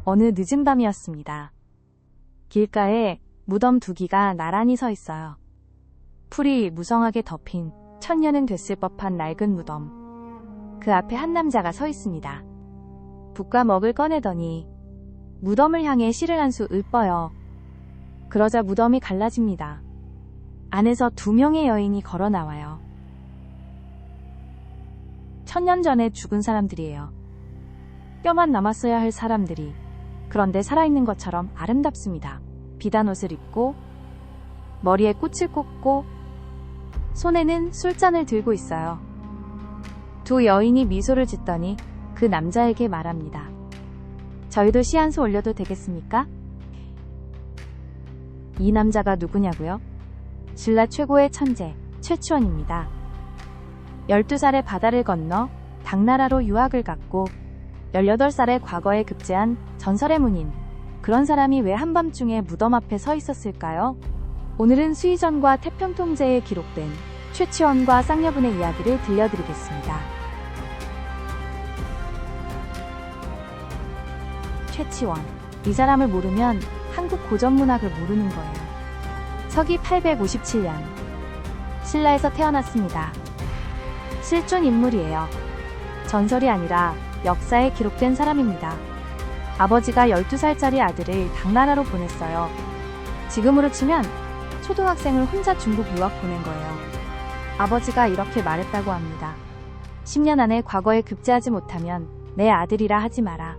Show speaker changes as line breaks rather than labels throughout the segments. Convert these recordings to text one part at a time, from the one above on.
어느 늦은 밤이었습니다. 길가에 무덤 2기가 나란히 서 있어요. 풀이 무성하게 덮인 천년은 됐을 법한 낡은 무덤. 그 앞에 한 남자가 서 있습니다. 붓과 먹을 꺼내더니 무덤을 향해 실을 한 수 읊어요. 그러자 무덤이 갈라집니다. 안에서 2명의 여인이 걸어 나와요. 1000년 전에 죽은 사람들이에요. 뼈만 남았어야 할 사람들이. 그런데 살아있는 것처럼 아름답습니다. 비단 옷을 입고 머리에 꽃을 꽂고 손에는 술잔을 들고 있어요. 2 여인이 미소를 짓더니 그 남자에게 말합니다. 저희도 시 한 수 올려도 되겠습니까? 이 남자가 누구냐고요? 신라 최고의 천재 최치원입니다. 12살에 바다를 건너 당나라로 유학을 갔고 18살에 과거에 급제한 전설의 문인. 그런 사람이 왜 한밤중에 무덤 앞에 서 있었을까요? 오늘은 수의전과 태평통제에 기록된 최치원과 쌍여분의 이야기를 들려드리겠습니다. 최치원. 이 사람을 모르면 한국 고전문학을 모르는 거예요. 서기 857년 신라에서 태어났습니다. 실존 인물이에요. 전설이 아니라 역사에 기록된 사람입니다. 아버지가 12살짜리 아들을 당나라로 보냈어요. 지금으로 치면 초등학생을 혼자 중국 유학 보낸 거예요. 아버지가 이렇게 말했다고 합니다. 10년 안에 과거에 급제하지 못하면 내 아들이라 하지 마라.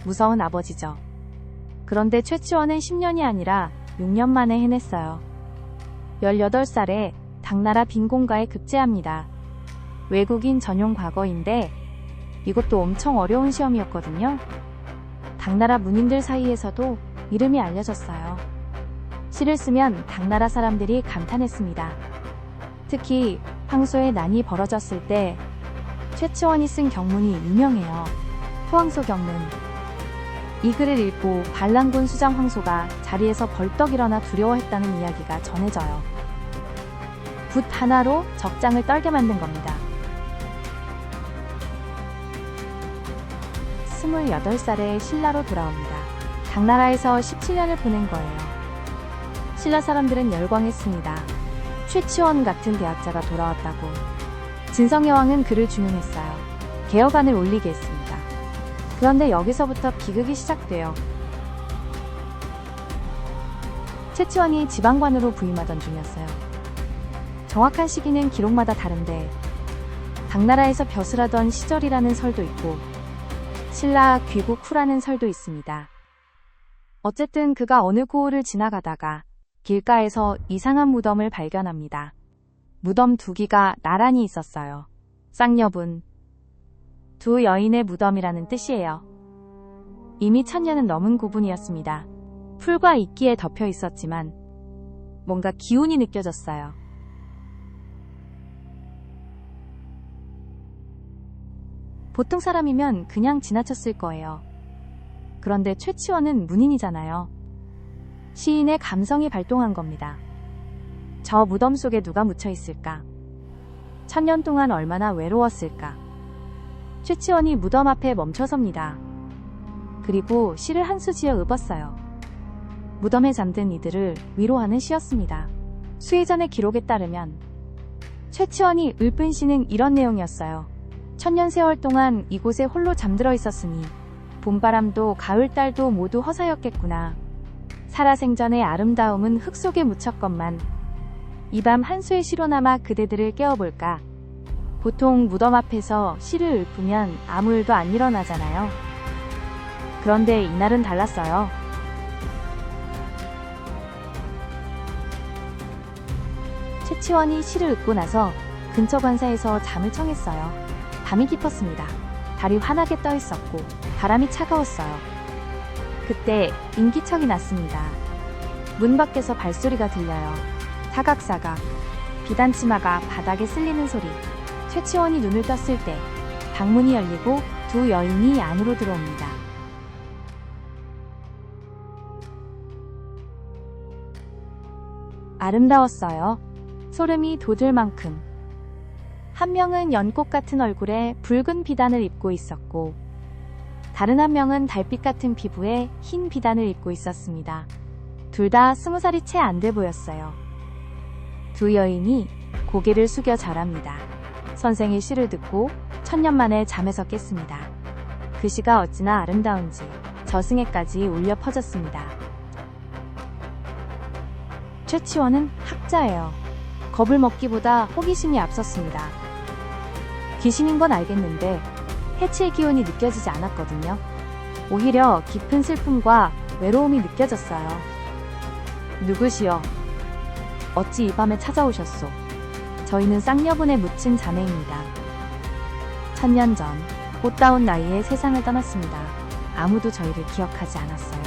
무서운 아버지죠. 그런데 최치원은 10년이 아니라 6년 만에 해냈어요. 18살에 당나라 빈공가에 급제합니다. 외국인 전용 과거인데 이것도 엄청 어려운 시험이었거든요. 당나라 문인들 사이에서도 이름이 알려졌어요. 시를 쓰면 당나라 사람들이 감탄했습니다. 특히 황소의 난이 벌어졌을 때 최치원이 쓴 경문이 유명해요. 토황소 경문. 이 글을 읽고 반란군 수장 황소가 자리에서 벌떡 일어나 두려워했다는 이야기가 전해져요. 붓 하나로 적장을 떨게 만든 겁니다. 28살에 신라로 돌아옵니다. 당나라에서 17년을 보낸 거예요. 신라 사람들은 열광했습니다. 최치원 같은 대학자가 돌아왔다고. 진성여왕은 그를 중용했어요. 개혁안을 올리게 했습니다. 그런데 여기서부터 비극이 시작돼요. 최치원이 지방관으로 부임하던 중이었어요. 정확한 시기는 기록마다 다른데 당나라에서 벼슬하던 시절이라는 설도 있고 신라 귀국 후라는 설도 있습니다. 어쨌든 그가 어느 고을을 지나가다가 길가에서 이상한 무덤을 발견합니다. 무덤 2기가 나란히 있었어요. 쌍여분. 2 여인의 무덤이라는 뜻이에요. 이미 1000년은 넘은 고분이었습니다. 풀과 이끼에 덮여 있었지만 뭔가 기운이 느껴졌어요. 보통 사람이면 그냥 지나쳤을 거예요. 그런데 최치원은 문인이잖아요. 시인의 감성이 발동한 겁니다. 저 무덤 속에 누가 묻혀 있을까? 1000년 동안 얼마나 외로웠을까? 최치원이 무덤 앞에 멈춰섭니다. 그리고 시를 한 수 지어 읊었어요. 무덤에 잠든 이들을 위로하는 시였습니다. 수의전의 기록에 따르면 최치원이 읊은 시는 이런 내용이었어요. 1000년 세월 동안 이곳에 홀로 잠들어 있었으니 봄바람도 가을달도 모두 허사였겠구나. 살아생전의 아름다움은 흙 속에 묻혔건만 이 밤 한수의 시로 남아 그대들을 깨워볼까. 보통 무덤 앞에서 시를 읊으면 아무 일도 안 일어나잖아요. 그런데 이날은 달랐어요. 최치원이 시를 읊고 나서 근처 관사에서 잠을 청했어요. 밤이 깊었습니다. 달이 환하게 떠 있었고 바람이 차가웠어요. 그때 인기척이 났습니다. 문 밖에서 발소리가 들려요. 사각사각. 비단치마가 바닥에 쓸리는 소리. 최치원이 눈을 떴을 때 방문이 열리고 2 여인이 안으로 들어옵니다. 아름다웠어요. 소름이 돋을 만큼. 한 명은 연꽃 같은 얼굴에 붉은 비단을 입고 있었고 다른 한 명은 달빛 같은 피부에 흰 비단을 입고 있었습니다. 둘 다 20살이 채 안 돼 보였어요. 두 여인이 고개를 숙여 절합니다. 선생의 시를 듣고 천년 만에 잠에서 깼습니다. 그 시가 어찌나 아름다운지 저승에까지 울려 퍼졌습니다. 최치원은 학자예요. 겁을 먹기보다 호기심이 앞섰습니다. 귀신인 건 알겠는데 해치의 기운이 느껴지지 않았거든요. 오히려 깊은 슬픔과 외로움이 느껴졌어요. 누구시여? 어찌 이 밤에 찾아오셨소? 저희는 쌍여분에 묻힌 자매입니다. 1000년 전 꽃다운 나이에 세상을 떠났습니다. 아무도 저희를 기억하지 않았어요.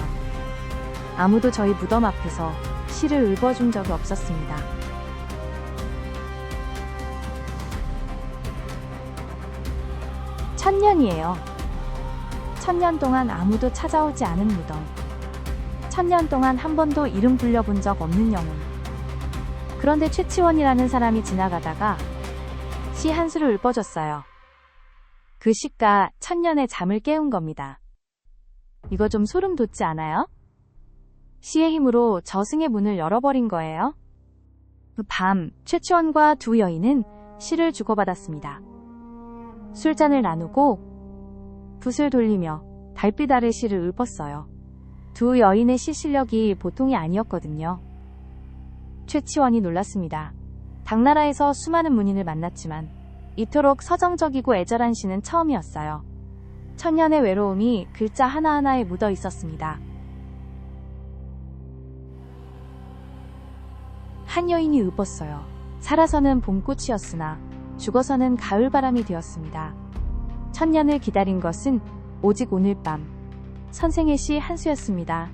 아무도 저희 무덤 앞에서 시를 읊어준 적이 없었습니다. 천년이에요. 1000년 동안 아무도 찾아오지 않은 무덤. 1000년 동안 한 번도 이름 불려본 적 없는 영혼. 그런데 최치원이라는 사람이 지나가다가 시 한 수를 읊어줬어요. 그 시가 1000년의 잠을 깨운 겁니다. 이거 좀 소름 돋지 않아요? 시의 힘으로 저승의 문을 열어버린 거예요. 그 밤 최치원과 두 여인은 시를 주고받았습니다. 술잔을 나누고 붓을 돌리며 달빛 아래 시를 읊었어요. 두 여인의 시 실력이 보통이 아니었거든요. 최치원이 놀랐습니다. 당나라에서 수많은 문인을 만났지만 이토록 서정적이고 애절한 시는 처음이었어요. 천년의 외로움이 글자 하나하나에 묻어 있었습니다. 한 여인이 읊었어요. 살아서는 봄꽃이었으나 죽어서는 가을바람이 되었습니다. 1000년을 기다린 것은 오직 오늘 밤 선생의 시 한 수였습니다.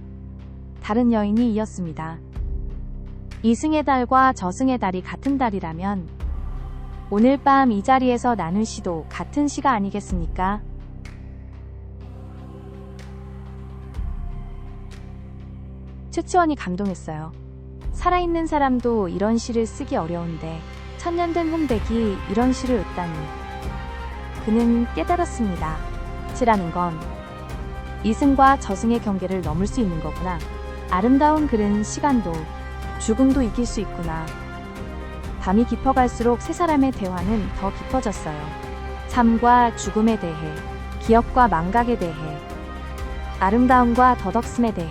다른 여인이 이었습니다. 이승의 달과 저승의 달이 같은 달이라면 오늘 밤 이 자리에서 나눌 시도 같은 시가 아니겠습니까? 최치원이 감동했어요. 살아있는 사람도 이런 시를 쓰기 어려운데 1000년 된 혼백이 이런 시를 읊다니. 그는 깨달았습니다. 시라는 건 이승과 저승의 경계를 넘을 수 있는 거구나. 아름다운 글은 시간도 죽음도 이길 수 있구나. 밤이 깊어갈수록 세 사람의 대화는 더 깊어졌어요. 삶과 죽음에 대해, 기억과 망각에 대해, 아름다움과 더덕심에 대해.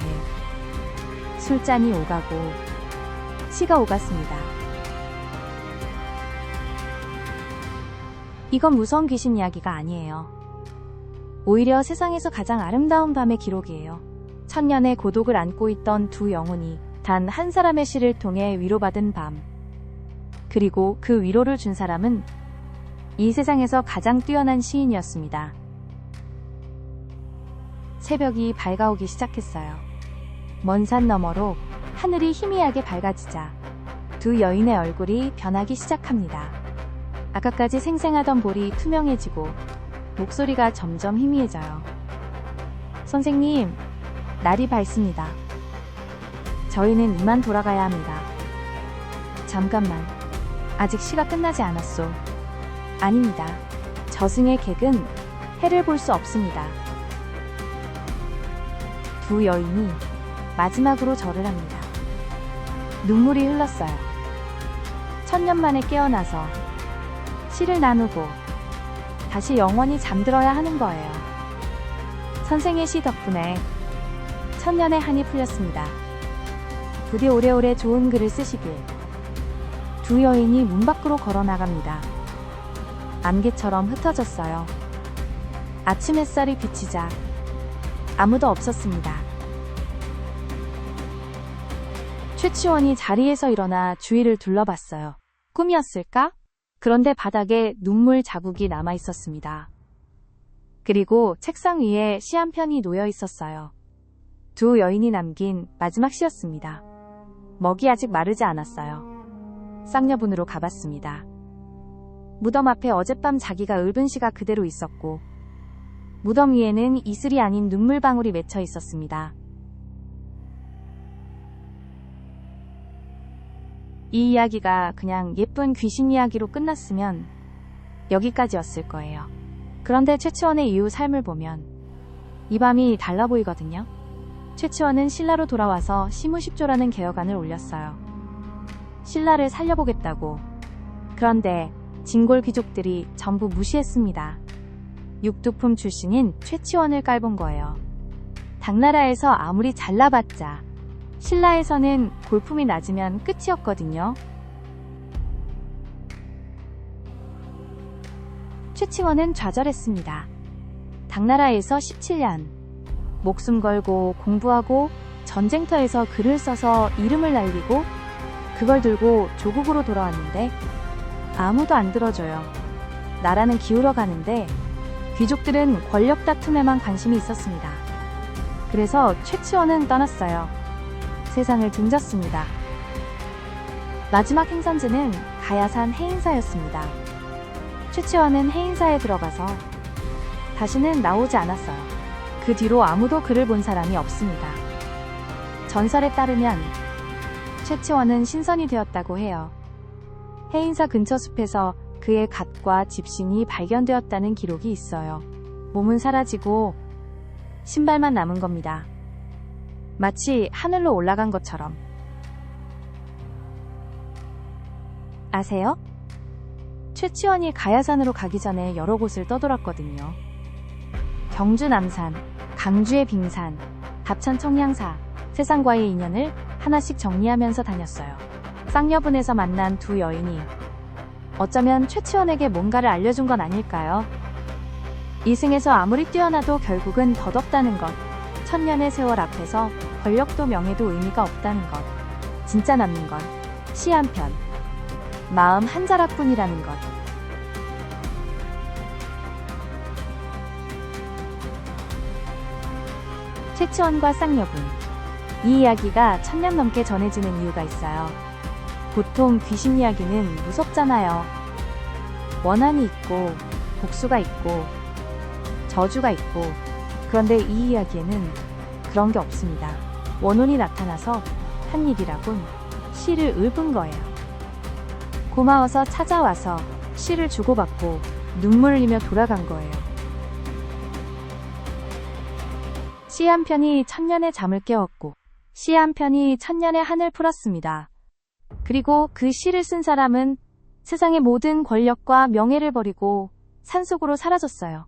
술잔이 오가고 시가 오갔습니다. 이건 무서운 귀신 이야기가 아니에요. 오히려 세상에서 가장 아름다운 밤의 기록이에요. 1000년의 고독을 안고 있던 두 영혼이 단 한 사람의 시를 통해 위로받은 밤. 그리고 그 위로를 준 사람은 이 세상에서 가장 뛰어난 시인이었습니다. 새벽이 밝아오기 시작했어요. 먼 산 너머로 하늘이 희미하게 밝아지자 두 여인의 얼굴이 변하기 시작합니다. 아까까지 생생하던 볼이 투명해지고 목소리가 점점 희미해져요. 선생님, 날이 밝습니다. 저희는 이만 돌아가야 합니다. 잠깐만, 아직 시가 끝나지 않았소. 아닙니다. 저승의 객은 해를 볼 수 없습니다. 두 여인이 마지막으로 절을 합니다. 눈물이 흘렀어요. 1000년 만에 깨어나서 시를 나누고 다시 영원히 잠들어야 하는 거예요. 선생의 시 덕분에 1000년의 한이 풀렸습니다. 부디 오래오래 좋은 글을 쓰시길. 두 여인이 문 밖으로 걸어 나갑니다. 안개처럼 흩어졌어요. 아침 햇살이 비치자 아무도 없었습니다. 최치원이 자리에서 일어나 주위를 둘러봤어요. 꿈이었을까? 그런데 바닥에 눈물 자국이 남아 있었습니다. 그리고 책상 위에 시 한 편이 놓여 있었어요. 두 여인이 남긴 마지막 시였습니다. 먹이 아직 마르지 않았어요. 쌍여분으로 가봤습니다. 무덤 앞에 어젯밤 자기가 읊은 시가 그대로 있었고 무덤 위에는 이슬이 아닌 눈물방울이 맺혀 있었습니다. 이 이야기가 그냥 예쁜 귀신 이야기로 끝났으면 여기까지였을 거예요. 그런데 최치원의 이후 삶을 보면 이 밤이 달라 보이거든요. 최치원은 신라로 돌아와서 시무십조라는 개혁안을 올렸어요. 신라를 살려보겠다고. 그런데 진골 귀족들이 전부 무시했습니다. 육두품 출신인 최치원을 깔본 거예요. 당나라에서 아무리 잘나봤자 신라에서는 골품이 낮으면 끝이었거든요. 최치원은 좌절했습니다. 당나라에서 17년 목숨 걸고 공부하고 전쟁터에서 글을 써서 이름을 날리고 그걸 들고 조국으로 돌아왔는데 아무도 안 들어줘요. 나라는 기울어 가는데 귀족들은 권력 다툼에만 관심이 있었습니다. 그래서 최치원은 떠났어요. 세상을 등졌습니다. 마지막 행선지는 가야산 해인사였습니다. 최치원은 해인사에 들어가서 다시는 나오지 않았어요. 그 뒤로 아무도 그를 본 사람이 없습니다. 전설에 따르면 최치원은 신선이 되었다고 해요. 해인사 근처 숲에서 그의 갓과 집신이 발견되었다는 기록이 있어요. 몸은 사라지고 신발만 남은 겁니다. 마치 하늘로 올라간 것처럼. 아세요? 최치원이 가야산으로 가기 전에 여러 곳을 떠돌았거든요. 경주 남산, 강주의 빙산, 답천 청량사, 세상과의 인연을 하나씩 정리하면서 다녔어요. 쌍여분에서 만난 두 여인이 어쩌면 최치원에게 뭔가를 알려준 건 아닐까요? 이승에서 아무리 뛰어나도 결국은 덧없다는 것, 천년의 세월 앞에서 권력도 명예도 의미가 없다는 것, 진짜 남는 건 시 한 편, 마음 한 자락뿐이라는 것. 최치원과 쌍여분. 이 이야기가 1000년 넘게 전해지는 이유가 있어요. 보통 귀신 이야기는 무섭잖아요. 원한이 있고 복수가 있고 저주가 있고. 그런데 이 이야기에는 그런 게 없습니다. 원혼이 나타나서 한 일이라곤 시를 읊은 거예요. 고마워서 찾아와서 시를 주고받고 눈물을 흘리며 돌아간 거예요. 시 한 편이 천년의 잠을 깨웠고 시 한 편이 천년의 한을 풀었습니다. 그리고 그 시를 쓴 사람은 세상의 모든 권력과 명예를 버리고 산속으로 사라졌어요.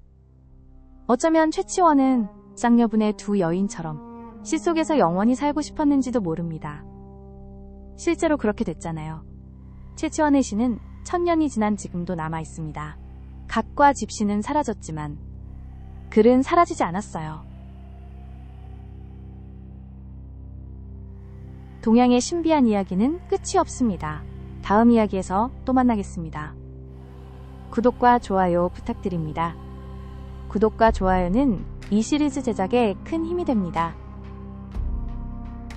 어쩌면 최치원은 쌍여분의 두 여인처럼 시 속에서 영원히 살고 싶었는지도 모릅니다. 실제로 그렇게 됐잖아요. 최치원의 시는 1000년이 지난 지금도 남아있습니다. 갓과 집시는 사라졌지만 글은 사라지지 않았어요. 동양의 신비한 이야기는 끝이 없습니다. 다음 이야기에서 또 만나겠습니다. 구독과 좋아요 부탁드립니다. 구독과 좋아요는 이 시리즈 제작에 큰 힘이 됩니다.